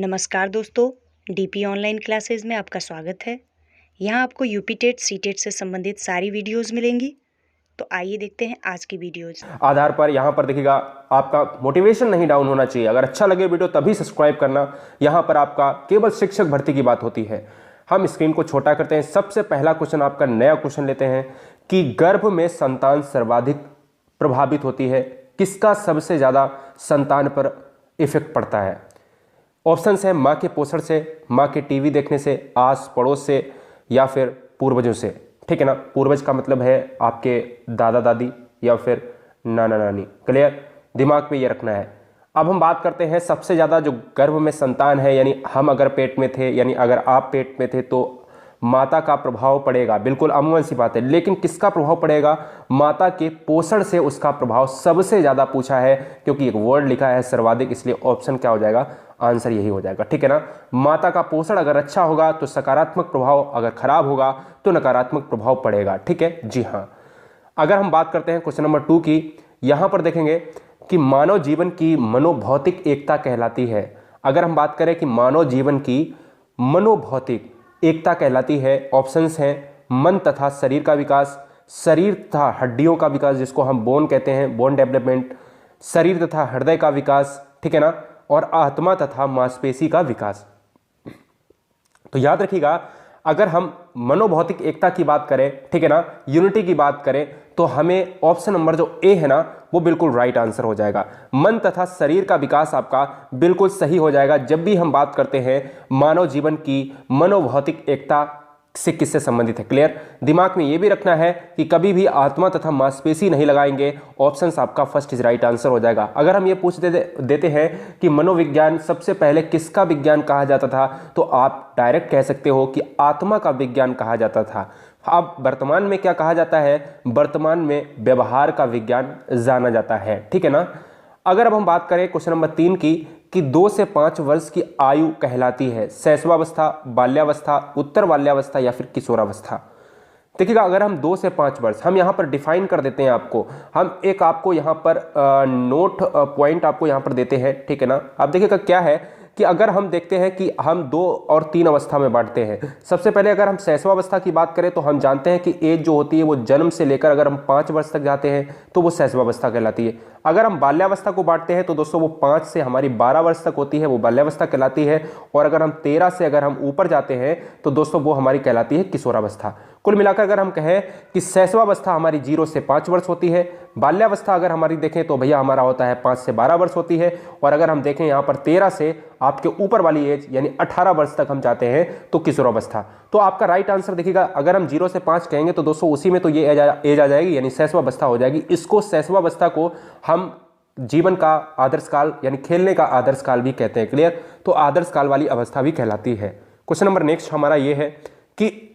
नमस्कार दोस्तों, DP online classes में आपका स्वागत है। यहाँ आपको यूपी टेट सी टेट से संबंधित सारी वीडियोस मिलेंगी। तो आइए देखते हैं आज की वीडियोस। आधार पर यहाँ पर देखिएगा आपका मोटिवेशन नहीं डाउन होना चाहिए। अगर अच्छा लगे वीडियो तभी सब्सक्राइब करना। यहाँ पर आपका केवल शिक्षक भर्ती की बात होती है। हम स्क्रीन को छोटा करते हैं। सबसे पहला क्वेश्चन आपका नया क्वेश्चन लेते हैं कि गर्भ में संतान सर्वाधिक प्रभावित होती है, किसका सबसे ज्यादा संतान पर इफेक्ट पड़ता है? ऑप्शंस है माँ के पोषण से, माँ के टीवी देखने से, आस पड़ोस से, या फिर पूर्वजों से। ठीक है ना, पूर्वज का मतलब है आपके दादा दादी या फिर नाना नानी। क्लियर, दिमाग में ये रखना है। अब हम बात करते हैं सबसे ज़्यादा जो गर्भ में संतान है, यानी हम अगर पेट में थे, यानी अगर आप पेट में थे तो माता का प्रभाव पड़ेगा। बिल्कुल अमूमन सी बात है, लेकिन किसका प्रभाव पड़ेगा? माता के पोषण से उसका प्रभाव सबसे ज़्यादा पूछा है, क्योंकि एक वर्ड लिखा है सर्वाधिक, इसलिए ऑप्शन क्या हो जाएगा? आंसर यही हो जाएगा। ठीक है ना, माता का पोषण अगर अच्छा होगा तो सकारात्मक प्रभाव, अगर खराब होगा तो नकारात्मक प्रभाव पड़ेगा। ठीक है जी हाँ। अगर हम बात करते हैं क्वेश्चन नंबर 2 की, यहां पर देखेंगे कि मानव जीवन की मनोभौतिक एकता कहलाती है। अगर हम बात करें कि मानव जीवन की मनोभौतिक एकता कहलाती है, ऑप्शंस हैं मन तथा शरीर का विकास, शरीर तथा हड्डियों का विकास जिसको हम बोन कहते हैं, बोन डेवलपमेंट, शरीर तथा हृदय का विकास, ठीक है ना, और आत्मा तथा मांसपेशी का विकास। तो याद रखिएगा, अगर हम मनोभौतिक एकता की बात करें, ठीक है ना, यूनिटी की बात करें, तो हमें ऑप्शन नंबर जो ए है ना वो बिल्कुल राइट आंसर हो जाएगा। मन तथा शरीर का विकास आपका बिल्कुल सही हो जाएगा जब भी हम बात करते हैं मानव जीवन की मनोभौतिक एकता से किससे संबंधित है। क्लियर, दिमाग में यह भी रखना है कि कभी भी आत्मा तथा मांसपेशी नहीं लगाएंगे। ऑप्शंस आपका फर्स्ट इज राइट आंसर हो जाएगा। अगर हम ये पूछ देते हैं कि मनोविज्ञान सबसे पहले किसका विज्ञान कहा जाता था, तो आप डायरेक्ट कह सकते हो कि आत्मा का विज्ञान कहा जाता था। अब वर्तमान में क्या कहा जाता है? वर्तमान में व्यवहार का विज्ञान जाना जाता है। ठीक है ना। अगर अब हम बात करें क्वेश्चन नंबर 3 की, कि 2 से 5 वर्ष की आयु कहलाती है शैशवावस्था, बाल्यावस्था, उत्तर बाल्यावस्था या फिर किशोरावस्था। देखिएगा, अगर हम 2 से 5 वर्ष, हम यहाँ पर डिफाइन कर देते हैं आपको, हम एक आपको यहाँ पर नोट पॉइंट आपको यहाँ पर देते हैं। ठीक है ना। अब देखिएगा क्या है कि अगर हम देखते हैं कि हम 2 और 3 अवस्था में बांटते हैं। सबसे पहले अगर हम शैशवावस्था की बात करें तो हम जानते हैं कि एज जो होती है वो जन्म से लेकर अगर हम 5 वर्ष तक जाते हैं तो वो शैशवावस्था कहलाती है। अगर हम बाल्यावस्था को बांटते हैं तो दोस्तों वो 5 से हमारी 12 वर्ष तक होती है, वो बाल्यावस्था कहलाती है। और अगर हम 13 से अगर हम ऊपर जाते हैं तो दोस्तों वो हमारी कहलाती है किशोरावस्था। कुल मिलाकर अगर हम कहें कि शैशवावस्था हमारी 0 से 5 वर्ष होती है, बाल्यावस्था अगर हमारी देखें तो भैया हमारा होता है 5 से 12 वर्ष होती है, और अगर हम देखें यहाँ पर 13 से आपके ऊपर वाली एज यानी 18 वर्ष तक हम जाते हैं तो किशोरावस्था। तो आपका राइट आंसर देखिएगा, अगर हम 0 से 5 कहेंगे तो दोस्तों उसी में तो ये एज आ जाएगी, यानी शैशवावस्था हो जाएगी। इसको शैशवावस्था को हम जीवन का आदर्श काल यानी खेलने का आदर्श काल भी कहते हैं। क्लियर, तो आदर्श काल वाली अवस्था भी कहलाती है। क्वेश्चन नंबर नेक्स्ट हमारा ये है कि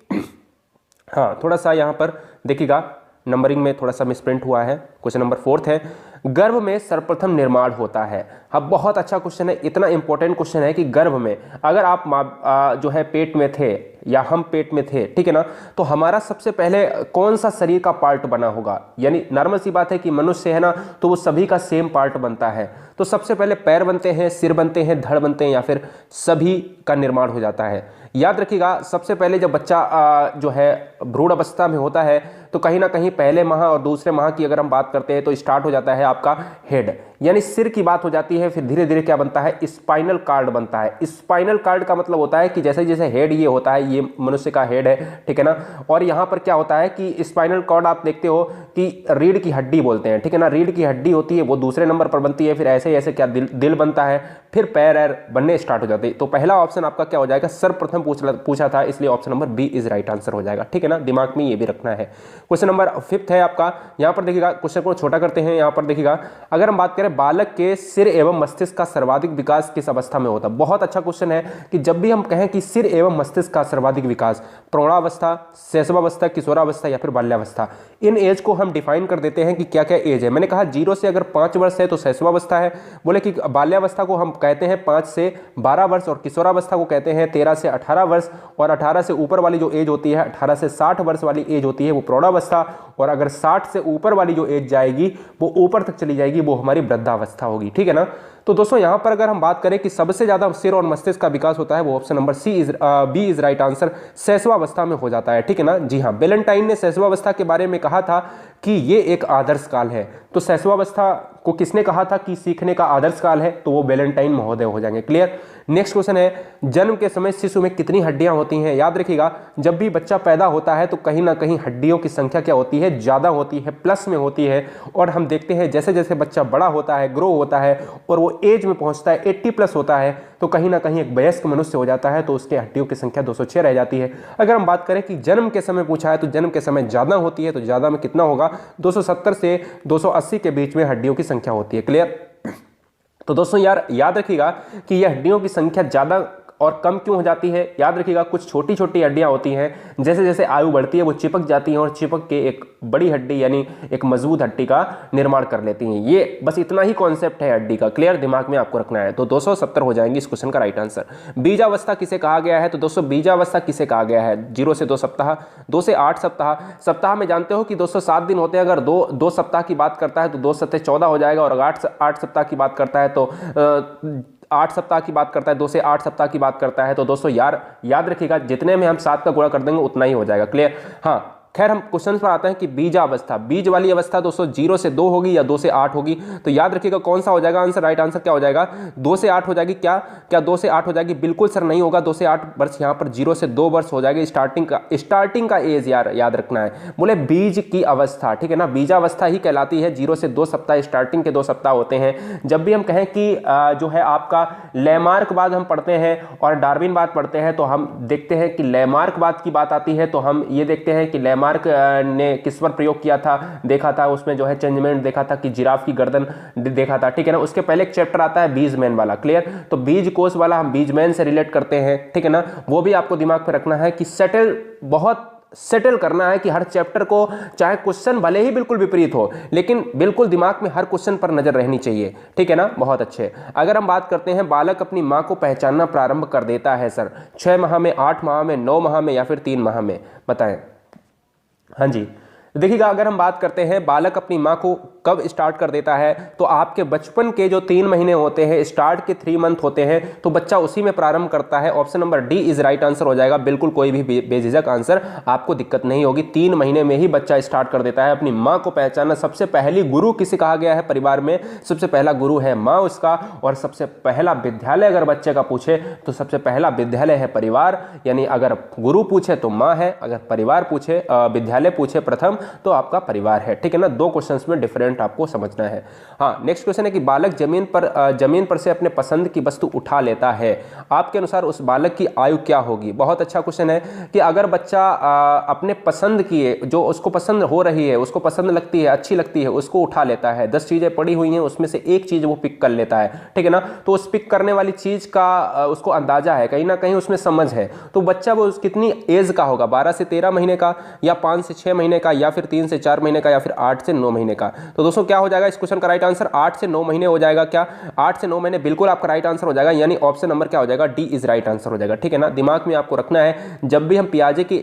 हाँ, थोड़ा सा यहाँ पर देखिएगा नंबरिंग में थोड़ा सा मिसप्रिंट हुआ है। क्वेश्चन नंबर 4 है, गर्भ में सर्वप्रथम निर्माण होता है। अब बहुत अच्छा क्वेश्चन है, इतना इंपॉर्टेंट क्वेश्चन है कि गर्भ में अगर आप जो है पेट में थे या हम पेट में थे, ठीक है ना, तो हमारा सबसे पहले कौन सा शरीर का पार्ट बना होगा? यानी नॉर्मल सी बात है कि मनुष्य है ना, तो वो सभी का सेम पार्ट बनता है। तो सबसे पहले पैर बनते हैं, सिर बनते हैं, धड़ बनते हैं, या फिर सभी का निर्माण हो जाता है। याद रखिएगा, सबसे पहले जब बच्चा जो है भ्रूण अवस्था में होता है तो कहीं ना कहीं पहले माह और दूसरे माह की अगर हम बात करते हैं तो स्टार्ट हो जाता है आपका हेड, यानी सिर की बात हो जाती है। फिर धीरे धीरे क्या बनता है? स्पाइनल कार्ड बनता है। स्पाइनल कार्ड का मतलब होता है कि जैसे जैसे हेड ये होता है, ये मनुष्य का हेड है, ठीक है ना। और यहाँ पर क्या होता है कि स्पाइनल कार्ड आप देखते हो कि रीढ़ की हड्डी बोलते हैं, ठीक है ना। रीढ़ की हड्डी होती है वो दूसरे नंबर पर बनती है, फिर ऐसे ऐसे क्या दिल बनता है, फिर पैर बनने स्टार्ट हो जाते हैं। तो पहला ऑप्शन आपका क्या हो जाएगा? सर्वप्रथम पूछा था, इसलिए option number B is right answer हो जाएगा। ठीक है ना, दिमाग में ये भी रखना है। क्वेश्चन नंबर 5 है आपका, यहाँ पर देखिएगा, क्वेश्चन को छोटा करते हैं। यहाँ पर देखिएगा, अगर हम बात करें बालक के सिर एवं मस्तिष्क का सर्वाधिक विकास किस अवस्था में होता है? बहुत अच्छा क्वेश्चन है कि जब भी हम कहें कि सिर एवं मस्तिष्क का सर्वाधिक विकास, प्रौढ़ावस्था, शैशवावस्था, किशोरावस्था या फिर बाल्यावस्था, इन एज को हम डिफाइन कर देते हैं कि क्या क्या एज है। मैंने कहा 0 से अगर 5 वर्ष है तो शैशवावस्था है, बोले कि बाल्यावस्था को हम कहते हैं 5 से 12 वर्ष, और किशोरावस्था को कहते हैं 13 से 18 वर्ष, और 18 से ऊपर वाली जो एज होती है, 18 से 60 वर्ष वाली एज होती है वो प्रौढ़ावस्था, और अगर 60 से ऊपर वाली जो एज जाएगी वो ऊपर तक चली जाएगी वो हमारी वृद्धावस्था होगी। ठीक है ना। तो दोस्तों यहाँ पर अगर हम बात करें कि सबसे ज़्यादा सिर और मस्तिष्क का विकास होता है, वो option number B is right answer, शैशवावस्था में हो जाता है, ठीक है ना। जी हाँ, बैलेंटाइन ने शैशवावस्था के बारे में कहा था कि ये एक आदर्श काल है। तो शैशवावस्था को किसने कहा था कि सीखने का आदर्श काल है, तो वो बैलेंटाइन महोदय हो जाएंगे। क्लियर। नेक्स्ट क्वेश्चन है, जन्म के समय शिशु में कितनी हड्डियां होती हैं। याद रखिएगा, जब भी बच्चा पैदा होता है तो कहीं ना कहीं हड्डियों की संख्या क्या होती है, ज़्यादा होती है, प्लस में होती है। और हम देखते हैं जैसे जैसे बच्चा बड़ा होता है, ग्रो होता है और वो एज में पहुंचता है, 80 प्लस होता है, तो कहीं ना कहीं एक वयस्क मनुष्य हो जाता है, तो उसके हड्डियों की संख्या 206 रह जाती है। अगर हम बात करें कि जन्म के समय पूछा है, तो जन्म के समय ज़्यादा होती है, तो ज़्यादा में कितना होगा, 270 से 280 के बीच में हड्डियों की संख्या होती है। क्लियर। तो दोस्तों यार याद रखिएगा कि यह हड्डियों की संख्या ज़्यादा और कम क्यों हो जाती है। याद रखिएगा, कुछ छोटी छोटी हड्डियां होती हैं, जैसे जैसे आयु बढ़ती है वो चिपक जाती हैं और चिपक के एक बड़ी हड्डी यानी एक मजबूत हड्डी का निर्माण कर लेती हैं। ये बस इतना ही कॉन्सेप्ट है हड्डी का। क्लियर, दिमाग में आपको रखना है। तो 270 हो जाएंगे इस क्वेश्चन का राइट आंसर। बीजावस्था किसे कहा गया है, तो दोस्तों बीजावस्था किसे कहा गया है, 0 से 2 सप्ताह, 2 से 8 सप्ताह। सप्ताह में जानते हो कि 207 दिन होते हैं। अगर दो सप्ताह की बात करता है तो 2 सप्ताह 14 हो जाएगा, और 8 सप्ताह की बात करता है तो 8 सप्ताह की बात करता है, 2 से 8 सप्ताह की बात करता है। तो दोस्तों यार याद रखिएगा, जितने में हम 7 का गुणा कर देंगे उतना ही हो जाएगा। क्लियर। हाँ, खैर हम क्वेश्चन पर आते हैं कि बीजावस्था, बीज वाली अवस्था दोस्तों 0 से 2 होगी या 2 से 8 होगी। तो याद रखिएगा कौन सा हो जाएगा आंसर, राइट आंसर क्या हो जाएगा, 2 से 8 हो जाएगी। क्या 2 से 8 हो जाएगी, बिल्कुल सर नहीं होगा। 2 से 8 वर्ष यहाँ पर 0 से 2 वर्ष हो जाएगी। स्टार्टिंग का एज याद रखना है, बोले बीज की अवस्था, ठीक है ना। बीजावस्था ही कहलाती है। 0 से 2 सप्ताह स्टार्टिंग के 2 सप्ताह होते हैं। जब भी हम कहें कि जो है आपका लैमार्कवाद हम पढ़ते हैं और डार्विनवाद पढ़ते हैं, तो हम देखते हैं कि लैमार्कवाद की बात आती है, तो हम ये देखते हैं कि लैमार्क ने किस पर प्रयोग किया था, देखा था उसमें जो है चेंजमेंट देखा था कि जिराफ की गर्दन देखा था, ठीक है ना। उसके पहले एक चैप्टर आता है बीजमैन वाला। क्लियर। तो बीज कोष वाला हम बीजमैन से रिलेट करते हैं, ठीक है ना। वो भी आपको दिमाग पे रखना है कि बहुत सेटल करना है कि हर चैप्टर को, चाहे क्वेश्चन भले ही बिल्कुल विपरीत हो, लेकिन बिल्कुल दिमाग में हर क्वेश्चन पर नजर रहनी चाहिए, ठीक है ना। बहुत अच्छे। अगर हम बात करते हैं, बालक अपनी मां को पहचानना प्रारंभ कर देता है सर 6 माह में, 8 माह में, 9 माह में या फिर 3 माह में, बताएं। हाँ जी, देखिएगा अगर हम बात करते हैं बालक अपनी मां को कब स्टार्ट कर देता है, तो आपके बचपन के जो 3 महीने होते हैं, स्टार्ट के 3 मंथ होते हैं, तो बच्चा उसी में प्रारंभ करता है। Option number D is right answer हो जाएगा। बिल्कुल कोई भी बेझिझक आंसर, आपको दिक्कत नहीं होगी। 3 महीने में ही बच्चा स्टार्ट कर देता है अपनी माँ को पहचानना। सबसे पहली गुरु किसे कहा गया है परिवार में, सबसे पहला गुरु है माँ उसका, और सबसे पहला विद्यालय अगर बच्चे का पूछे तो सबसे पहला विद्यालय है परिवार। यानी अगर गुरु पूछे तो माँ है, अगर परिवार पूछे विद्यालय पूछे प्रथम तो आपका परिवार है, ठीक है ना। 2 क्वेश्चंस में डिफरेंट आपको समझना है। हाँ, नेक्स्ट क्वेश्चन है कि बालक जमीन पर से अपने पसंद की वस्तु उठा लेता है, आपके अनुसार उस बालक की आयु क्या होगी। बहुत अच्छा क्वेश्चन है कि अगर बच्चा अपने पसंद की, जो उसको पसंद हो रही है, उसको पसंद लगती है, अच्छी लगती है, उसको उठा लेता है। 10 चीजें पड़ी हुई हैं, उसमें से एक चीज वो पिक कर लेता है, ठीक है ना। तो उस पिक करने वाली चीज का उसको अंदाजा है, कहीं ना कहीं उसमें समझ है। तो बच्चा वो कितनी एज का होगा, 12 से 13 महीने का, या 5 से 6 महीने का, या फिर 3 से 4 महीने का, या फिर 8 से 9 महीने का। तो दोस्तों क्या हो जाएगा इस क्वेश्चन का राइट आंसर, 8 से 9 महीने हो जाएगा। क्या 8 से 9 महीने बिल्कुल आपका राइट आंसर हो जाएगा, यानी ऑप्शन नंबर क्या हो जाएगा, डी इज राइट आंसर हो जाएगा, ठीक है ना। दिमाग में आपको रखना है, जब भी हम पियाजे की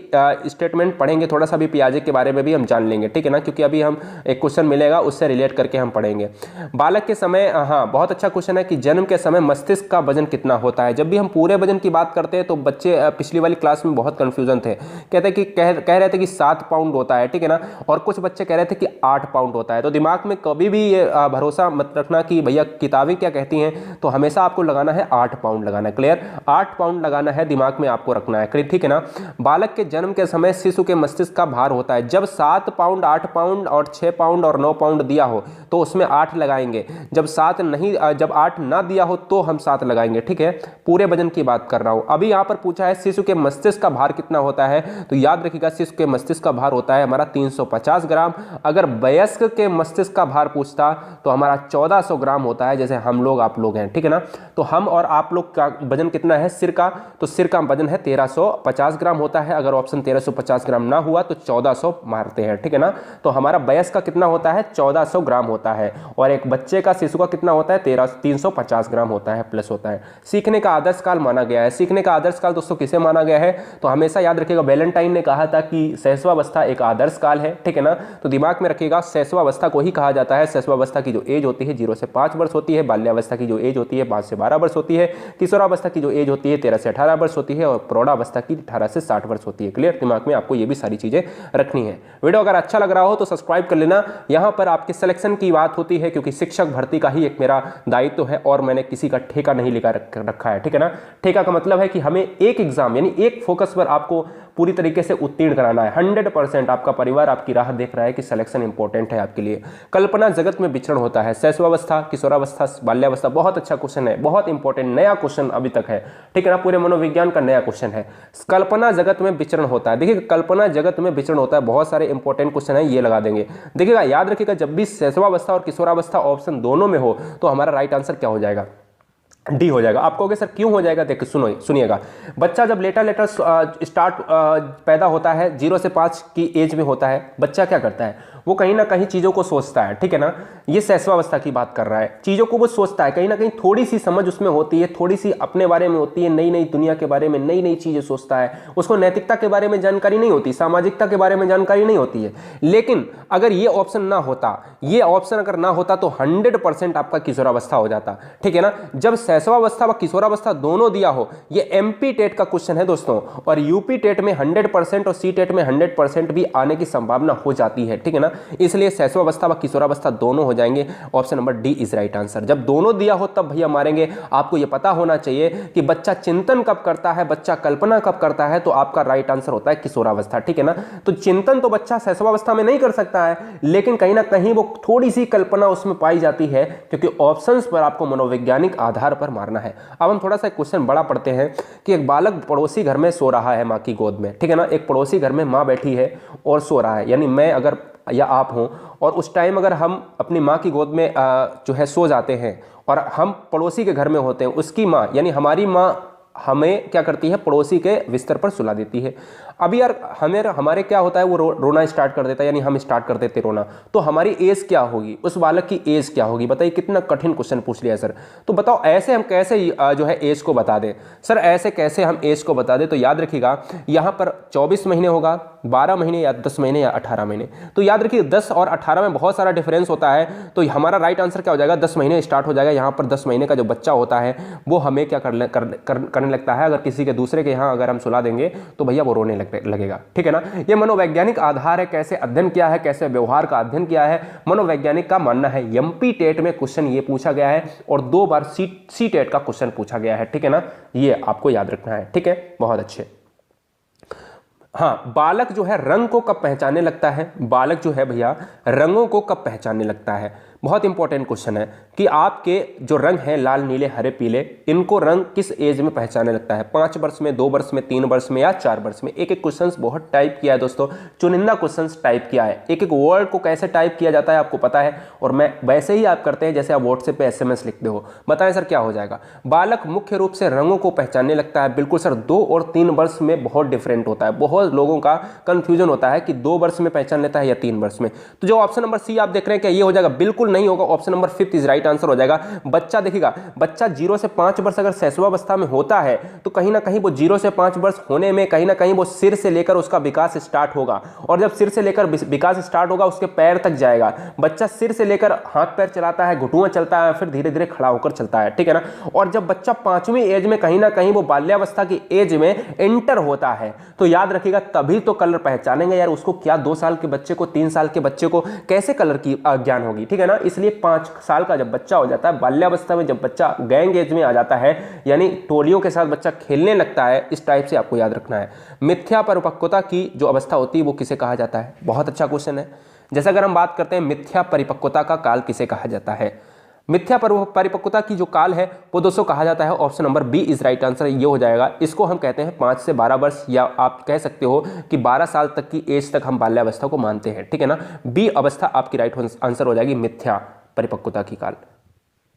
स्टेटमेंट पढ़ेंगे, थोड़ा सा भी पियाजे के बारे में भी हम जान लेंगे, ठीक है ना, क्योंकि अभी हम एक क्वेश्चन मिलेगा उससे रिलेट करके हम पढ़ेंगे। बालक के समय, हाँ बहुत अच्छा क्वेश्चन है कि जन्म के समय मस्तिष्क का वजन कितना होता है। जब भी हम पूरे वजन की बात करते हैं तो बच्चे पिछली वाली क्लास में बहुत कंफ्यूजन थे, कहते कि कह रहे थे कि 7 पाउंड होता है, ठीक है ना, और कुछ बच्चे कह रहे थे कि 8 पाउंड होता है। तो दिमाग में कभी भी ये भरोसा मत रखना कि भैया किताबें क्या कहती हैं, तो हमेशा आपको लगाना है 8 पाउंड लगाना है। क्लियर, 8 पाउंड लगाना है, दिमाग में आपको रखना है, ठीक है ना। बालक के जन्म के समय शिशु के मस्तिष्क का भार होता है, जब 7 पाउंड, 8 पाउंड और 6 पाउंड और 9 पाउंड दिया हो तो उसमें 8 लगाएंगे, जब 8 ना दिया हो तो हम 7 लगाएंगे, ठीक है। पूरे वजन की बात कर रहा हूं। अभी यहां पर पूछा है शिशु के मस्तिष्क का भार कितना होता है, तो याद रखिएगा शिशु के मस्तिष्क का भार होता है हमारा 350 ग्राम। अगर वयस्क के मस्तिष्क का भार पूछता तो हमारा 1400 ग्राम होता है, जैसे हम लोग आप लोग हैं, ठीक है ना। तो हम और आप लोग का वजन कितना है सिर का, तो सिर का वजन है 1350 ग्राम होता है। अगर ऑप्शन 1350 ग्राम ना हुआ तो 1400 मारते हैं, ठीक है ना। तो हमारा वयस्क का कितना होता है 1400 ग्राम होता है, और एक बच्चे का शिशु का कितना होता है 350 ग्राम होता है, प्लस होता है। सीखने का आदर्श काल माना गया है, सीखने का आदर्श काल दोस्तों किसे माना गया है, तो हमेशा याद रखिएगा बैलेंटाइन ने कहा था कि शैशवावस्था एक आदर्श काल काल है, ठीक है ना। तो दिमाग में रखिएगा शैशवावस्था को ही कहा जाता है। शैशवावस्था की जो एज होती है 0 से 5 वर्ष होती है, बाल्यावस्था की जो एज होती है 5 से 12 वर्ष होती है, किशोरावस्था की जो एज होती है 13 से 18 वर्ष होती है और प्रौढ़ावस्था की 18 से 60 वर्ष होती है। क्लियर, दिमाग में आपको ये भी सारी चीजें रखनी है। वीडियो अगर अच्छा लग रहा हो तो सब्सक्राइब कर लेना। यहां पर आपके सिलेक्शन की बात होती है, क्योंकि शिक्षक भर्ती का ही एक मेरा दायित्व है और मैंने किसी का ठेका नहीं लेकर रखा है, ठीक है ना। ठेका का मतलब है कि हमें एक एग्जाम यानी एक फोकस पर आपको पूरी तरीके से उत्तीर्ण कराना है। 100% आपका परिवार आपकी राह देख रहा है कि सिलेक्शन इंपॉर्टेंट है आपके लिए। कल्पना जगत में विचरण होता है, शैशवावस्था, किशोरावस्था, बाल्यावस्था। बहुत अच्छा क्वेश्चन है, बहुत इंपॉर्टेंट नया क्वेश्चन अभी तक है, ठीक है ना। पूरे मनोविज्ञान का नया क्वेश्चन है। कल्पना जगत में विचरण होता है, देखिए कल्पना जगत में विचरण होता है, बहुत सारे इंपॉर्टेंट क्वेश्चन है, ये लगा देंगे। देखिएगा, याद रखिएगा, जब भी शैशवावस्था और किशोरावस्था ऑप्शन दोनों में हो तो हमारा राइट आंसर क्या हो जाएगा? डी हो जाएगा। आप कहोगे सर क्यों हो जाएगा? देखिए सुनिएगा, बच्चा जब लेटर स्टार्ट पैदा होता है 0 से 5 की एज में होता है, बच्चा क्या करता है? वो कहीं ना कहीं चीज़ों को सोचता है, ठीक है ना। ये शैशवावस्था की बात कर रहा है, चीज़ों को वो सोचता है, कहीं ना कहीं थोड़ी सी समझ उसमें होती है, थोड़ी सी अपने बारे में होती है, नई नई दुनिया के बारे में नई नई चीज़ें सोचता है। उसको नैतिकता के बारे में जानकारी नहीं होती, सामाजिकता के बारे में जानकारी नहीं होती है। लेकिन अगर ये ऑप्शन ना होता, ये ऑप्शन अगर ना होता तो 100% आपका किशोरावस्था हो जाता, ठीक है ना। जब शैशवावस्था व किशोरावस्था दोनों दिया हो, ये एमपी टेट का क्वेश्चन है दोस्तों, और यूपी टेट में 100% और सी टेट में 100% भी आने की संभावना हो जाती है, ठीक है ना। इसलिए शैशवावस्था व किशोरावस्था दोनों हो जाएंगे। Option number D is right answer. जब दोनों दिया हो तब भैया मारेंगे। आपको यह पता होना चाहिए कि बच्चा चिंतन कब करता है, बच्चा कल्पना कब करता है, तो आपका राइट आंसर होता है किशोरावस्था, ठीक है ना। तो चिंतन तो बच्चा शैशवावस्था में नहीं कर सकता है, लेकिन कहीं ना कहीं वो थोड़ी सी कल्पना उसमें पाई जाती है, क्योंकि ऑप्शंस पर आपको मनोवैज्ञानिक आधार पर मारना है। अब हम थोड़ा सा क्वेश्चन बड़ा पढ़ते हैं कि एक बालक पड़ोसी घर में सो रहा है माँ की गोद में, ठीक है ना। एक पड़ोसी घर में माँ बैठी है और सो रहा है, यानी मैं अगर या आप हों और उस टाइम अगर हम अपनी माँ की गोद में जो है सो जाते हैं और हम पड़ोसी के घर में होते हैं, उसकी माँ यानी हमारी माँ हमें क्या करती है? पड़ोसी के बिस्तर पर सुला देती है। अभी यार हमारे क्या होता है, वो रोना स्टार्ट कर देता है, यानी हम स्टार्ट कर देते रोना, तो हमारी एज क्या होगी? उस बालक की एज क्या होगी? बताइए, कितना कठिन क्वेश्चन पूछ लिया सर। तो बताओ ऐसे हम कैसे जो है एज को बता दें? सर ऐसे कैसे हम एज को बता दें? तो याद रखिएगा, यहाँ पर 24 महीने होगा, 12 महीने या 10 महीने या 18 महीने। तो याद रखिए 10 और 18 में बहुत सारा डिफरेंस होता है, तो हमारा राइट आंसर क्या हो जाएगा? 10 महीने स्टार्ट हो जाएगा। यहाँ पर 10 महीने का जो बच्चा होता है वो हमें क्या करने लगता है, अगर किसी के दूसरे के यहाँ अगर हम सुला देंगे तो भैया वो रोने लगेगा, ठीक है ना। ये मनोवैज्ञानिक आधार है, कैसे अध्ययन किया है, कैसे व्यवहार का अध्ययन किया है, मनोवैज्ञानिक का मानना है। एमपी टेट में क्वेश्चन ये पूछा गया है और 2 बार सी टेट का क्वेश्चन पूछा गया है, ठीक है ना। ये आपको याद रखना है, ठीक है, बहुत अच्छे। हाँ, बालक जो है रंग को कब पहचानने लगता है? बालक जो है भैया रंगों को कब पहचानने लगता है? बहुत इंपॉर्टेंट क्वेश्चन है कि आपके जो रंग हैं लाल, नीले, हरे, पीले, इनको रंग किस एज में पहचानने लगता है? 5 वर्ष में, 2 वर्ष में, 3 वर्ष में या 4 वर्ष में? एक एक क्वेश्चन बहुत टाइप किया है दोस्तों, चुनिंदा क्वेश्चन टाइप किया है। एक एक वर्ड को कैसे टाइप किया जाता है आपको पता है, और मैं वैसे ही आप करते हैं जैसे आप व्हाट्सएप पे SMS लिखते हो। बताएं सर क्या हो जाएगा? बालक मुख्य रूप से रंगों को पहचानने लगता है। बिल्कुल सर, 2 और 3 वर्ष में बहुत डिफरेंट होता है। बहुत लोगों का कंफ्यूजन होता है कि 2 वर्ष में पहचान लेता है या 3 वर्ष में। तो जो ऑप्शन नंबर सी आप देख रहे हैं क्या ये हो जाएगा? बिल्कुल नहीं होगा। Option number 5 is right answer हो जाएगा। बच्चा देखिएगा, बच्चा 0 से 5 वर्ष अगर शैशवावस्था में होता है तो कहीं ना कहीं वो 0 से 5 वर्ष होने में कहीं ना कहीं वो सिर से लेकर उसका विकास स्टार्ट होगा, और जब सिर से लेकर विकास स्टार्ट होगा उसके पैर तक जाएगा। बच्चा सिर से लेकर हाथ पैर चलाता है, घुटुआ चलता है, फिर धीरे धीरे खड़ा होकर चलता है, ठीक है ना। और जब बच्चा 5वीं एज में कहीं ना कहीं वो बाल्यावस्था की एज में एंटर होता है, तो याद रखिएगा तभी तो कलर पहचानेंगे। यार उसको क्या 2 साल के बच्चे को, 3 साल के बच्चे को कैसे कलर की ज्ञान होगी, ठीक है ना। इसलिए 5 साल का जब बच्चा हो जाता है, बाल्यावस्था में जब बच्चा गैंग एज में आ जाता है, यानी टोलियों के साथ बच्चा खेलने लगता है, इस टाइप से आपको याद रखना है। मिथ्या परिपक्वता की जो अवस्था होती है वो किसे कहा जाता है? बहुत अच्छा क्वेश्चन है। जैसे अगर हम बात करते हैं मिथ्या परिपक्वता का काल किसे कहा जाता है? मिथ्या परिपक्वता की जो काल है वो दोस्तों कहा जाता है, option number B is right answer, ये हो जाएगा। इसको हम कहते हैं 5 से 12 वर्ष, या आप कह सकते हो कि 12 साल तक की एज तक हम बाल्यावस्था को मानते हैं, ठीक है ना। बी अवस्था आपकी राइट आंसर हो जाएगी, मिथ्या परिपक्वता की काल।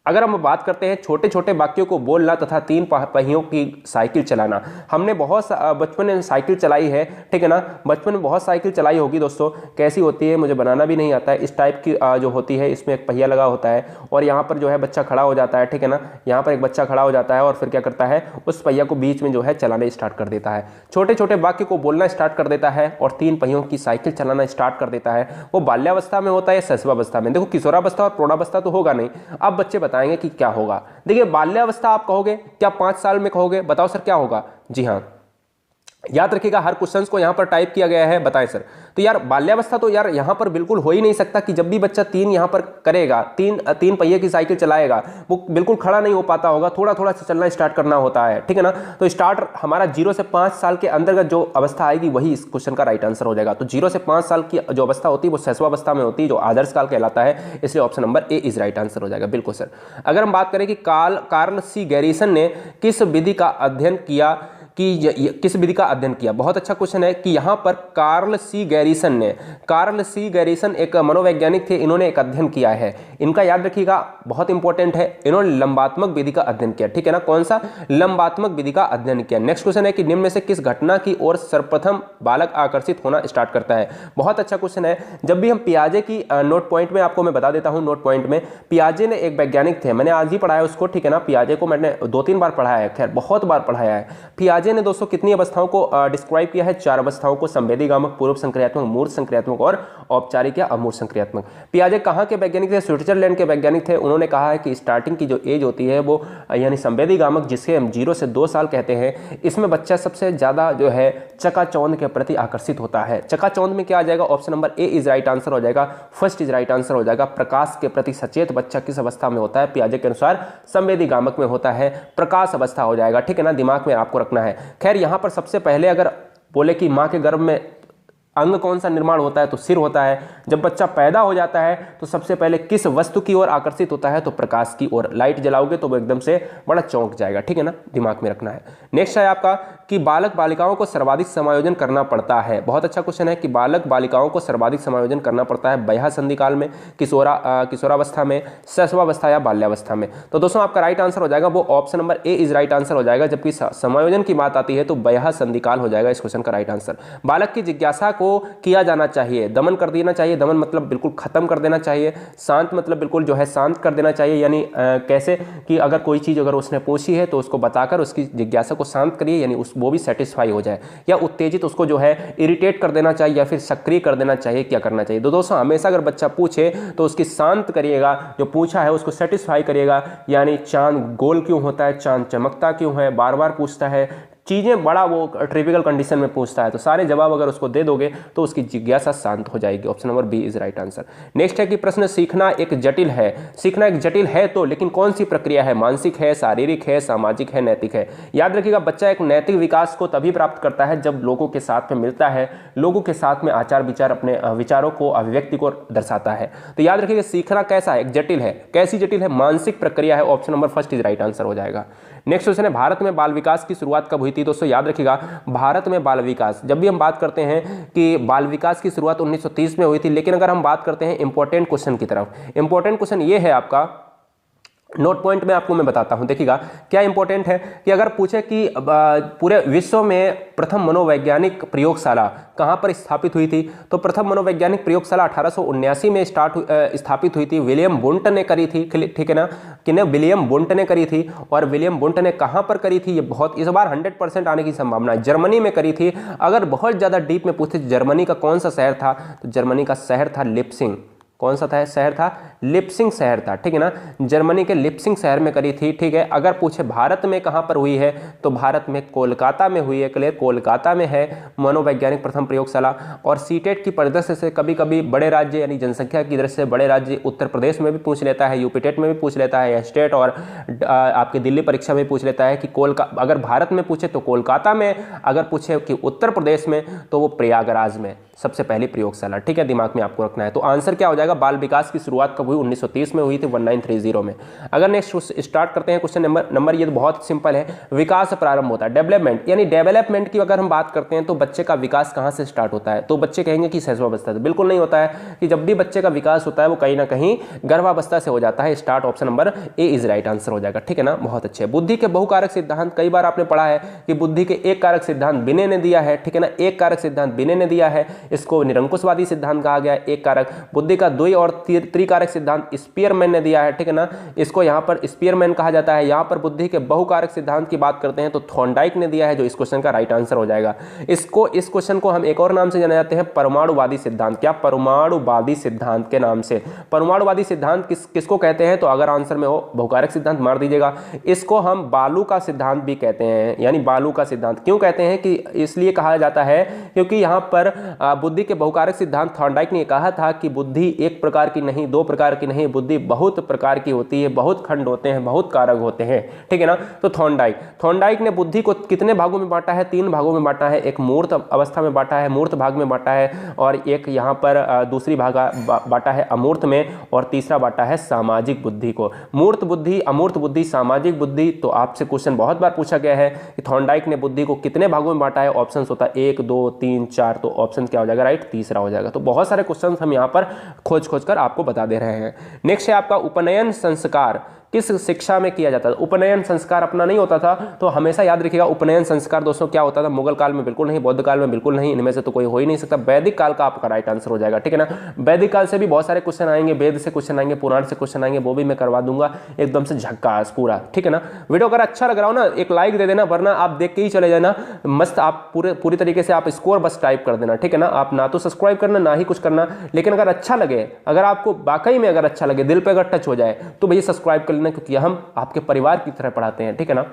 अगर हम बात करते हैं छोटे छोटे वाक्यों को बोलना तथा 3 पहियों की साइकिल चलाना, हमने बहुत बचपन में साइकिल चलाई है, ठीक है ना, बचपन में बहुत साइकिल चलाई होगी दोस्तों। कैसी होती है मुझे बनाना भी नहीं आता है, इस टाइप की जो होती है, इसमें एक पहिया लगा होता है और यहाँ पर जो है बच्चा खड़ा हो जाता है, ठीक है ना, यहाँ पर एक बच्चा खड़ा हो जाता है और फिर क्या करता है, उस पहिया को बीच में जो है चलाना स्टार्ट कर देता है, छोटे छोटे वाक्य को बोलना स्टार्ट कर देता है और 3 पहियों की साइकिल चलाना स्टार्ट कर देता है। वो बाल्यावस्था में होता है या शैशवावस्था में? देखो किशोरावस्था और प्रौढ़ावस्था तो होगा नहीं। अब बच्चे बताएंगे कि क्या होगा। देखिए बाल्यावस्था आप कहोगे क्या 5 साल में कहोगे? बताओ सर क्या होगा? जी हाँ, याद रखिएगा हर क्वेश्चंस को यहां पर टाइप किया गया है। बताएं सर। तो यार बाल्यावस्था तो यार यहां पर बिल्कुल हो ही नहीं सकता कि जब भी बच्चा 3 यहां पर करेगा, तीन पहिए की साइकिल चलाएगा, वो बिल्कुल खड़ा नहीं हो पाता होगा, थोड़ा थोड़ा से चलना स्टार्ट करना होता है, ठीक है ना। तो स्टार्ट हमारा 0 से 5 साल के अंतर्गत जो अवस्था आएगी वही इस क्वेश्चन का राइट आंसर हो जाएगा। तो 0 से 5 साल की जो अवस्था होती है वो शैशवावस्था में होती है, जो आदर्श काल कहलाता है, इसलिए option number A is right answer हो जाएगा। बिल्कुल सर। अगर हम बात करें कि कार्ल सी गैरिसन ने किस विधि का अध्ययन किया, किस विधि का अध्ययन किया, बहुत अच्छा क्वेश्चन है कि यहाँ पर कार्ल सी गैरिसन एक मनोवैज्ञानिक थे, इन्होंने एक अध्ययन किया है। इनका याद रखिएगा बहुत इंपॉर्टेंट है, इन्होंने लंबात्मक विधि का अध्ययन किया, ठीक है ना। कौन सा? लंबात्मक विधि का अध्ययन किया। नेक्स्ट क्वेश्चन है कि निम्न में से किस घटना की ओर सर्वप्रथम बालक आकर्षित होना स्टार्ट करता है? बहुत अच्छा क्वेश्चन है। जब भी हम पियाजे की नोट पॉइंट में आपको मैं बता देता हूँ, नोट पॉइंट में पियाजे ने एक वैज्ञानिक थे, मैंने आज ही पढ़ाया उसको, ठीक है ना। पियाजे को मैंने 2-3 बार पढ़ाया है, खैर बहुत बार पढ़ाया है। पियाजे ने दोस्तों कितनी अवस्थाओं को डिस्क्राइब किया है? 4 अवस्थाओं को, संवेदीगामक, पूर्व संक्रियात्मक, मूर्त संक्रियात्मक और औपचारिक या अमूर्त संक्रियात्मक। पियाजे कहाँ के वैज्ञानिक थे? स्विट्जरलैंड के वैज्ञानिक थे। उन्होंने कहा है कि स्टार्टिंग की जो एज होती है वो यानी संवेदीगामक, जिसे हम 0 से 2 साल कहते हैं, इसमें बच्चा सबसे ज्यादा जो है चकाचौंध के प्रति आकर्षित होता है। चकाचौंध में क्या आ जाएगा? Option number A is right answer हो जाएगा, फर्स्ट इज राइट आंसर हो जाएगा। प्रकाश के प्रति सचेत बच्चा किस अवस्था में होता है? पियाजे के अनुसार संवेदीगामक में होता है, प्रकाश अवस्था हो जाएगा, ठीक है ना, दिमाग में आपको रखना है। खैर यहाँ पर सबसे पहले अगर बोले कि माँ के गर्भ में अंग कौन सा निर्माण होता है, तो सिर होता है। जब बच्चा पैदा हो जाता है तो सबसे पहले किस वस्तु की ओर आकर्षित होता है? तो प्रकाश की ओर। लाइट जलाओगे तो वो एकदम से बड़ा चौंक जाएगा, ठीक है ना, दिमाग में रखना है। नेक्स्ट है आपका कि बालक बालिकाओं को सर्वाधिक समायोजन करना पड़ता है। बहुत अच्छा क्वेश्चन है कि बालक बालिकाओं को सर्वाधिक समायोजन करना पड़ता है वयः संधि काल में, किशोरावस्था में, शैशवावस्था या बाल्यावस्था में। तो दोस्तों आपका राइट आंसर हो जाएगा वो option number A is right answer हो जाएगा। जबकि समायोजन की बात आती है तो वयः संधि काल हो जाएगा इस क्वेश्चन का राइट आंसर। बालक की जिज्ञासा को किया जाना चाहिए, दमन कर देना चाहिए, दमन मतलब बिल्कुल खत्म कर देना चाहिए, शांत मतलब बिल्कुल जो है शांत कर देना चाहिए। यानी कैसे कि अगर कोई चीज़ अगर उसने पूछी है तो उसको बताकर उसकी जिज्ञासा को शांत करिए, यानी वो भी सेटिस्फाई हो जाए। या उत्तेजित उसको जो है इरिटेट कर देना चाहिए या फिर सक्रिय कर देना चाहिए, क्या करना चाहिए? तो दोस्तों हमेशा अगर बच्चा पूछे तो उसकी शांत करिएगा, जो पूछा है उसको सेटिस्फाई करिएगा। यानी चांद गोल क्यों होता है, चांद चमकता क्यों है, बार बार पूछता है चीज़ें, बड़ा वो ट्रिविकल कंडीशन में पूछता है, तो सारे जवाब अगर उसको दे दोगे तो उसकी जिज्ञासा शांत हो जाएगी। Option number B is right answer. Next है कि प्रश्न सीखना एक जटिल है। सीखना एक जटिल है तो लेकिन कौन सी प्रक्रिया है? मानसिक है, शारीरिक है, सामाजिक है, नैतिक है? याद रखिएगा बच्चा एक नैतिक विकास को तभी प्राप्त करता है जब लोगों के साथ में मिलता है, लोगों के साथ में आचार विचार, अपने विचारों को, अभिव्यक्ति को दर्शाता है। तो याद रखिएगा सीखना कैसा है? एक जटिल है। कैसी जटिल है? मानसिक प्रक्रिया है। Option number first is right answer हो जाएगा। नेक्स्ट क्वेश्चन है भारत में बाल विकास की शुरुआत कब हुई थी? दोस्तों याद रखिएगा भारत में बाल विकास, जब भी हम बात करते हैं कि बाल विकास की शुरुआत 1930 में हुई थी, लेकिन अगर हम बात करते हैं इंपॉर्टेंट क्वेश्चन की तरफ, इंपॉर्टेंट क्वेश्चन ये है आपका, नोट पॉइंट में आपको मैं बताता हूं। देखिएगा क्या इंपॉर्टेंट है कि अगर पूछे कि पूरे विश्व में प्रथम मनोवैज्ञानिक प्रयोगशाला कहां पर स्थापित हुई थी, तो प्रथम मनोवैज्ञानिक प्रयोगशाला 1879 में स्थापित हुई थी। विलियम वुंट ने करी थी, ठीक है ना, कि विलियम वुंट ने करी थी। और विलियम वुंट ने कहां पर करी थी? ये बहुत इस बार 100% आने की संभावना है, जर्मनी में करी थी। अगर बहुत ज्यादा डीप में पूछे जर्मनी का कौन सा शहर था, तो जर्मनी का शहर था लिप्सिंग। कौन सा था शहर था? लिप्सिंग शहर था, ठीक है ना, जर्मनी के लिप्सिंग शहर में करी थी, ठीक है। अगर पूछे भारत में कहां पर हुई है, तो भारत में कोलकाता में हुई है, क्लियर, कोलकाता में है मनोवैज्ञानिक प्रथम प्रयोगशाला। और सीटेट की परिदृश्य से कभी कभी बड़े राज्य यानी जनसंख्या की दृष्टि से बड़े राज्य उत्तर प्रदेश में भी पूछ लेता है, यूपी टेट में भी पूछ लेता है, स्टेट और आपकी दिल्ली परीक्षा में पूछ लेता है कि अगर भारत में पूछे तो कोलकाता में, अगर पूछे कि उत्तर प्रदेश में तो वो प्रयागराज में सबसे पहली प्रयोगशाला, ठीक है, दिमाग में आपको रखना है। तो आंसर क्या हो जाएगा? जाएगा बाल विकास की शुरुआत कब हुई, 1930 में हुई थी, 1930 में। अगर नेक्स्ट स्टार्ट करते हैं क्वेश्चन नंबर ये तो बहुत सिंपल है, विकास प्रारंभ होता है, डेवलपमेंट यानी डेवलपमेंट की अगर हम बात करते हैं तो बच्चे का विकास कहाँ से स्टार्ट होता है, तो बच्चे कहेंगे कि शैशवावस्था से, बिल्कुल नहीं होता है कि जब भी बच्चे का विकास होता है वो कहीं ना कहीं गर्भावस्था से हो जाता है। Start option number A is right answer हो जाएगा, ठीक है ना, बहुत अच्छे। बुद्धि के बहुकारक सिद्धांत, कई बार आपने पढ़ा है कि बुद्धि के एक कारक सिद्धांत बिने ने दिया है, ठीक है ना, एक कारक सिद्धांत बिने ने दिया है, इसको निरंकुशवादी सिद्धांत कहा गया है। एक कारक बुद्धि का द्वि और त्रिकारक सिद्धांत स्पीयरमैन ने दिया है, ठीक है ना, इसको यहाँ पर स्पीयरमैन कहा जाता है। यहाँ पर बुद्धि के बहुकारक सिद्धांत की बात करते हैं तो थॉर्नडाइक ने दिया है, जो इस क्वेश्चन का राइट आंसर हो जाएगा। इस क्वेश्चन को हम एक और नाम से जाने जाते हैं, परमाणुवादी सिद्धांत। क्या, परमाणुवादी सिद्धांत के नाम से। परमाणुवादी सिद्धांत किसको कहते हैं, तो अगर आंसर में हो बहुकारक सिद्धांत मार दीजिएगा। इसको हम बालू का सिद्धांत भी कहते हैं, यानी बालू का सिद्धांत क्यों कहते हैं कि इसलिए कहा जाता है क्योंकि यहाँ पर बुद्धि के बहुकारक सिद्धांत थॉर्नडाइक ने कहा था कि बुद्धि एक प्रकार की नहीं, दो प्रकार की नहीं, बुद्धि बहुत प्रकार की होती है, बहुत खंड होते हैं, बहुत कारक होते हैं, ठीक है ना। तो थॉर्नडाइक ने बुद्धि को कितने भागों में बांटा है, 3 भागों में बांटा है। एक मूर्त अवस्था में बांटा है, मूर्त भाग में बांटा है, और एक यहाँ पर दूसरी भाग बांटा है अमूर्त में, और तीसरा बांटा है सामाजिक बुद्धि को। मूर्त बुद्धि, अमूर्त बुद्धि, सामाजिक बुद्धि। तो आपसे क्वेश्चन बहुत बार पूछा गया है कि थॉर्नडाइक ने बुद्धि को कितने भागों में बांटा है, ऑप्शन होता है 1 2 3 4, तो ऑप्शन क्या हो जाएगा, राइट, तीसरा हो जाएगा। तो बहुत सारे क्वेश्चन हम यहाँ पर खोज कर आपको बता दे रहे हैं। नेक्स्ट है आपका उपनयन संस्कार किस शिक्षा में किया जाता था। उपनयन संस्कार अपना नहीं होता था, तो हमेशा याद रखिएगा उपनयन संस्कार दोस्तों क्या होता था, मुगल काल में बिल्कुल नहीं, बौद्ध काल में बिल्कुल नहीं, इनमें से तो कोई हो ही नहीं सकता। वैदिक काल का आपका राइट आंसर हो जाएगा, ठीक है ना। वैदिक काल से भी बहुत सारे क्वेश्चन आएंगे, वेद से क्वेश्चन आएंगे, पुराण से क्वेश्चन आएंगे, वो भी मैं करवा दूंगा एकदम से झक्कास पूरा, ठीक है ना। वीडियो अगर अच्छा लग रहा हो ना, एक लाइक दे देना, वरना आप देख के ही चले जाना मस्त, आप पूरी तरीके से आप स्कोर बस टाइप कर देना, ठीक है ना। आप ना तो सब्सक्राइब करना ना ही कुछ करना, लेकिन अगर अच्छा लगे, अगर आपको वाकई में अगर अच्छा लगे, दिल पे अगर टच हो जाए, तो भैया सब्सक्राइब कर लेना, क्योंकि हम आपके परिवार की तरह पढ़ाते हैं, ठीक है ना।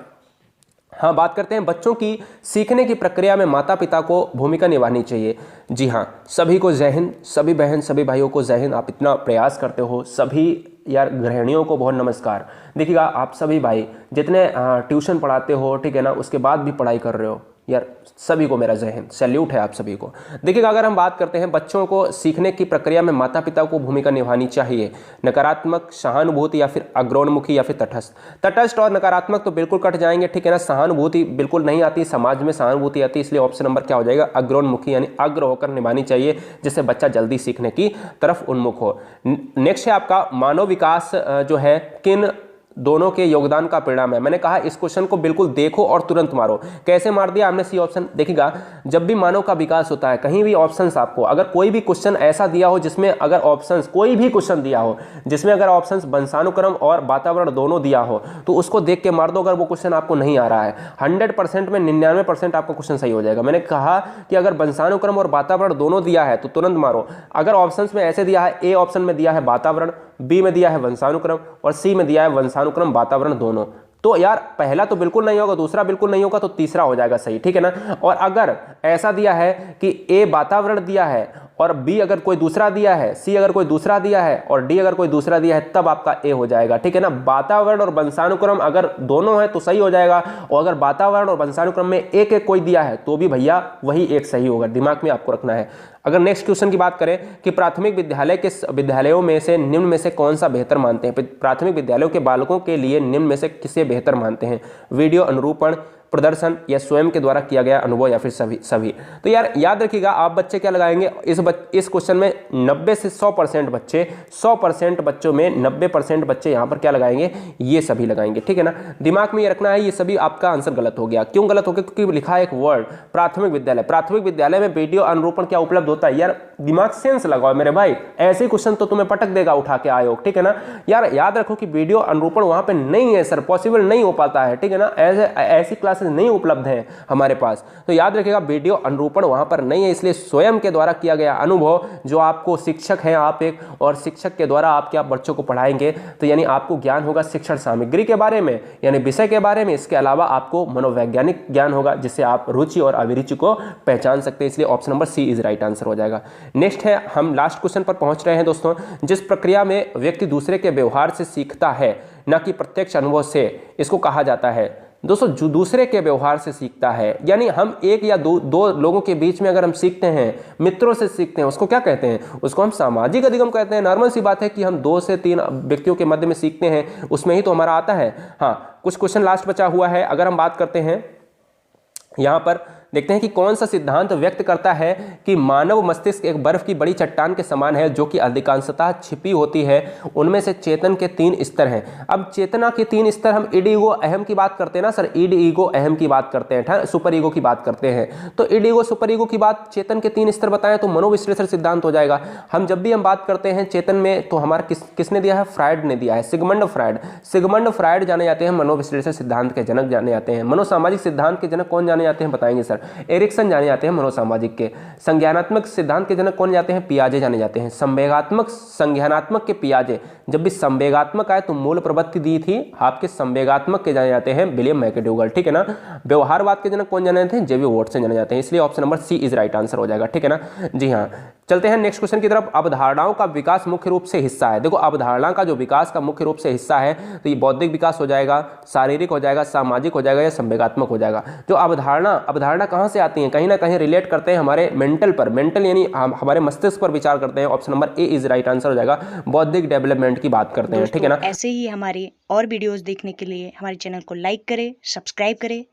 हाँ, बात करते हैं बच्चों की सीखने की प्रक्रिया में माता पिता को भूमिका निभानी चाहिए। जी हाँ, सभी को जय हिंद, सभी बहन सभी भाइयों को जय हिंद। आप इतना प्रयास करते हो, सभी यार गृहिणियों को बहुत नमस्कार। देखिएगा आप सभी भाई जितने ट्यूशन पढ़ाते हो, ठीक है ना, उसके बाद भी पढ़ाई कर रहे हो, यार सभी को मेरा जय हिंद, सैल्यूट है आप सभी को। देखिएगा अगर हम बात करते हैं बच्चों को सीखने की प्रक्रिया में माता पिता को भूमिका निभानी चाहिए, नकारात्मक, सहानुभूति या फिर अग्रोन्मुखी या फिर तटस्थ। तटस्थ और नकारात्मक तो बिल्कुल कट जाएंगे, ठीक है ना। सहानुभूति बिल्कुल नहीं आती, समाज में सहानुभूति आती है, इसलिए ऑप्शन नंबर क्या हो जाएगा, अग्रोन्मुखी, यानी अग्र होकर निभानी चाहिए, जिससे बच्चा जल्दी सीखने की तरफ उन्मुख हो। नेक्स्ट है आपका मानव विकास जो है किन दोनों के योगदान का परिणाम है। मैंने कहा इस क्वेश्चन को बिल्कुल देखो और तुरंत मारो। कैसे मार दिया हमने, सी ऑप्शन। देखिएगा जब भी मानव का विकास होता है, कहीं भी ऑप्शंस आपको, अगर कोई भी क्वेश्चन ऐसा दिया हो जिसमें अगर ऑप्शंस, कोई भी क्वेश्चन दिया हो जिसमें अगर ऑप्शंस वंशानुक्रम और वातावरण दोनों दिया हो, तो उसको देख के मार दो। अगर वो क्वेश्चन आपको नहीं आ रहा है, 100% में 99% आपका क्वेश्चन सही हो जाएगा। मैंने कहा कि अगर वंशानुक्रम और वातावरण दोनों दिया है तो तुरंत मारो। अगर ऑप्शंस में ऐसे दिया है, ए ऑप्शन में दिया है वातावरण, बी में दिया है वंशानुक्रम और सी में दिया है वंशानुक्रम वातावरण दोनों, तो यार पहला तो बिल्कुल नहीं होगा, दूसरा बिल्कुल नहीं होगा, तो तीसरा हो जाएगा सही, ठीक है ना। और अगर ऐसा दिया है कि ए वातावरण दिया है और बी अगर कोई दूसरा दिया है, सी अगर कोई दूसरा दिया है और डी अगर कोई दूसरा दिया है, तब आपका ए हो जाएगा, ठीक है ना। वातावरण और वंशानुक्रम अगर दोनों है तो सही हो जाएगा, और अगर वातावरण और वंशानुक्रम में एक एक कोई दिया है तो भी भैया वही एक सही होगा, दिमाग में आपको रखना है। अगर नेक्स्ट क्वेश्चन की बात करें कि प्राथमिक विद्यालय के विद्यालयों में से निम्न में से कौन सा बेहतर मानते हैं, प्राथमिक विद्यालयों के बालकों के लिए निम्न में से किसे बेहतर मानते हैं, वीडियो अनुरूपण, प्रदर्शन या स्वयं के द्वारा किया गया अनुभव या फिर सभी। तो यार याद रखिएगा आप बच्चे क्या लगाएंगे इस क्वेश्चन में 90 से 100% बच्चे, 100% बच्चों में 90% बच्चे यहाँ पर क्या लगाएंगे, ये सभी लगाएंगे, ठीक है ना। दिमाग में ये रखना है, ये सभी आपका आंसर गलत हो गया। क्यों गलत हो गया, क्योंकि लिखा है एक वर्ड प्राथमिक विद्यालय। प्राथमिक विद्यालय में वीडियो अनुरूपण क्या उपलब्ध होता है, यार दिमाग सेंस लगाओ मेरे भाई, ऐसे क्वेश्चन तो तुम्हें पटक देगा उठा के आयोग, ठीक है ना। यार याद रखो कि वीडियो अनुरूपण वहां पे नहीं है सर, पॉसिबल नहीं हो पाता है, ठीक है ना। ऐसी क्लासेस नहीं उपलब्ध हैं हमारे पास, तो याद रखिएगा वीडियो अनुरूपण वहां पर नहीं है, इसलिए स्वयं के द्वारा किया गया अनुभव, जो आपको शिक्षक हैं आप एक, और शिक्षक के द्वारा आप क्या बच्चों को पढ़ाएंगे, तो यानी आपको ज्ञान होगा शिक्षण सामग्री के बारे में, यानी विषय के बारे में। इसके अलावा आपको मनोवैज्ञानिक ज्ञान होगा, जिससे आप रुचि और अभिरुचि को पहचान सकते हैं, इसलिए option number C is right answer हो जाएगा। नेक्स्ट है, हम लास्ट क्वेश्चन पर पहुंच रहे हैं दोस्तों। जिस प्रक्रिया में व्यक्ति दूसरे के व्यवहार से सीखता है, न कि प्रत्यक्ष अनुभव से, इसको कहा जाता है दोस्तों जो दूसरे के व्यवहार से सीखता है, यानी हम एक या दो लोगों के बीच में अगर हम सीखते हैं, मित्रों से सीखते हैं, उसको क्या कहते हैं? उसको हम सामाजिक अधिगम कहते हैं। नॉर्मल सी बात है कि हम 2 से 3 व्यक्तियों के मध्य में सीखते हैं, उसमें ही तो हमारा आता है। हाँ, कुछ क्वेश्चन लास्ट बचा हुआ है। अगर हम बात करते हैं यहां पर, देखते हैं कि कौन सा सिद्धांत व्यक्त करता है कि मानव मस्तिष्क एक बर्फ की बड़ी चट्टान के समान है जो कि अधिकांशतः छिपी होती है। उनमें से चेतन के 3 स्तर हैं। अब चेतना के 3 स्तर, हम ईड ईगो अहम की बात करते हैं ना सर, ईड ईगो अहम की बात करते हैं, सुपर ईगो की बात करते हैं। तो ईड ईगो सुपर ईगो की बात, चेतन के 3 स्तर बताएं तो मनोविश्लेषण सिद्धांत हो जाएगा। हम जब भी हम बात करते हैं चेतन में, तो हमारा किसने दिया है? फ्रायड ने दिया है, सिगमंड फ्रायड। सिगमंड फ्रायड जाने जाते हैं मनोविश्लेषण सिद्धांत के जनक जाने जाते हैं। मनोसामाजिक सिद्धांत के जनक कौन जाने जाते हैं बताएंगे सर? एरिक्सन जाने जाते हैं मनोसामाजिक के। संज्ञानात्मक सिद्धांत के जनक कौन जाते हैं? पियाजे जाने जाते हैं। संवेगात्मक संज्ञानात्मक के पियाजे। जब भी संवेगात्मक आए तो मूल प्रवृत्ति दी थी आपके संवेगात्मक के जाने जाते हैं विलियम मैकडूगल, ठीक है ना। व्यवहारवाद के जनक कौन जाने जाते हैं? जेवी वॉटसन जाने जाते हैं। इसलिए option number C is right answer हो जाएगा, ठीक है ना। जी हाँ, चलते हैं नेक्स्ट क्वेश्चन की तरफ। अवधारणाओं का विकास मुख्य रूप से हिस्सा है। देखो, अवधारणा का जो विकास का मुख्य रूप से हिस्सा है, तो ये बौद्धिक विकास हो जाएगा, शारीरिक हो जाएगा, सामाजिक हो जाएगा या संवेगात्मक हो जाएगा। जो अवधारणा कहाँ से आती है? कहीं ना कहीं रिलेट करते हैं हमारे मेंटल पर, मेंटल यानी हमारे मस्तिष्क पर विचार करते हैं। Option number A is right answer हो जाएगा। बौद्धिक डेवलपमेंट की बात करते हैं, ठीक है ना। ऐसे ही हमारे और वीडियोस देखने के लिए हमारे चैनल को लाइक करें, सब्सक्राइब करें